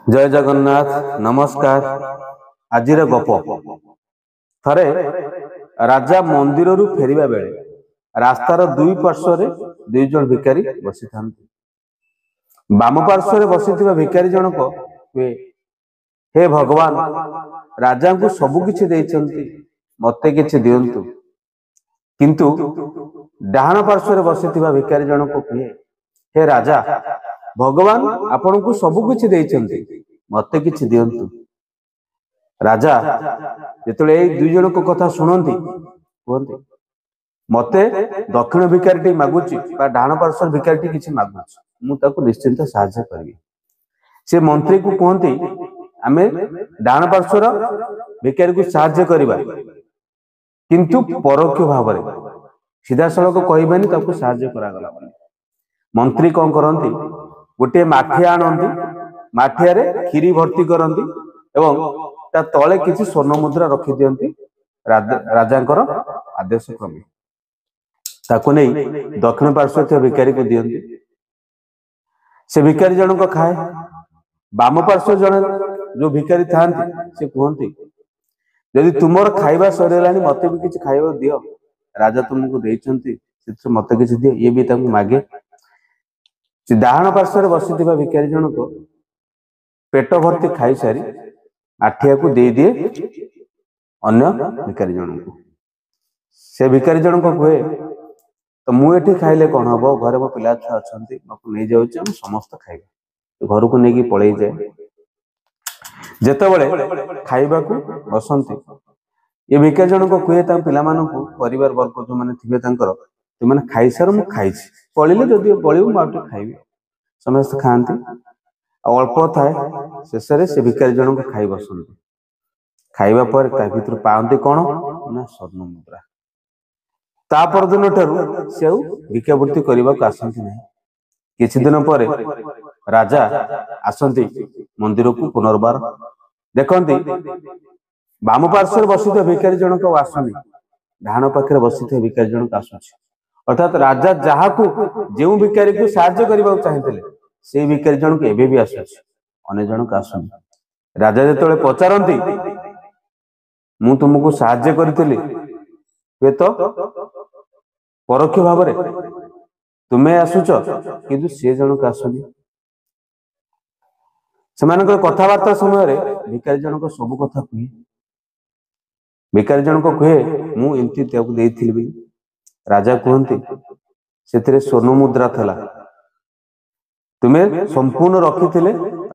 जय जगन्नाथ नमस्कार। आज गप थरे राजा मंदिर फेरिबा बेले रास्तार दुई पार्श्व दुई जन भिकारी बसी था। बाम पार्श्व बसी भिकारी जनक हुए, हे भगवान राजा को सबु किछि देइछन्ति, मते किछि दियंतु। किंतु डाहाण पार्श्व बसी भिकारी जनक हुए, हे राजा भगवान आपण को सबु किछि देइछन्ति, मते किछि दियंतु। राजा जेतले ए दुई जन को कथा सुनंती कहते मते दक्षिण भिकारी मागुची बा डाहाण पार्श्व भिकारी किछि मागुची, मु ताको निश्चिंत सहायता करबी। से मंत्री को कहते आमे डाहाण पार्श्वर भिकारी को सहायता करबा, किंतु परोक्ष भाव रे सीधा सड़क कहबानी ताको सहायता करा गला। मंत्री कौन करंती, गोटे माठिया आनंती, माठिया रे खीरी भर्ती करंती एवं ता तले किछि स्वर्ण मुद्रा रखि दियंती। राजांकर आदेश क्रमे ताको नै दक्षिण पार्श्व भिकारी को दियंती। से भिकारी जनक खाए। बाम पार्श्व जन जो भिकारी थांती से कहंती, यदि तुमर खाइबा सरेलानी मते भी किछि खाइबा दियो, राजा तुमको देइछन्ती से मते किछि दियो। ये भी ताको मागे। से डाहाण पार्श्व बसी भिकारी जनक पेट भर्ती खाई सारी आठिया को दे दिए अन्य भिकारी जनक को। से भिकारी जनक कहे, तो मु एठी खाइले कौन हम, घरे मो पिला छुआ अच्छी नहीं जाऊँ, समस्त खाइबा। घर को लेकिन पलि जाए। जेतेबेले खाइबा को बसंती ये भिकारी जनक कहे पिला परिवार वर्ग जो मैंने थे तुमने खाई सार मु खाई पड़े जदि पड़े मुझे खाइबी। समस्त खाती अल्प थाए। शेष से भिकारी जनक खाई बसंती। खाइबा पर भीतर पाती कौन ना स्वर्ण मुद्रा। ता परदिन ठारू से भिक्षावृत्ति करने को आसती नहीं। किछि दिन पर राजा आसती मंदिर को पुनर्बार देखती। बाम पार्श्व बसी भिकारी जनक आसुनी, डाहाण पाखे बसी भिकारी जनक आसुची। अर्थात राजा जहाँ को जो भिकारी को साहाय्य करने चाहते से भिकारी जनक एबे भी आसुची, अने जनक आसुनी। राजा जेतले पचारती मु तुमको साहाय्य करथिली, हुए तो परोक्ष भाव रे तुम्हें आसुच, किंतु से जनक आसुनी। सेमानकर कथावार्ता समय भिकारी जनक सब कथा कहे। भिकारी जनक कहे मु एमती ताकू देइथिली। राजा कहते से स्वर्ण मुद्रा थला, तुम्हें संपूर्ण रखी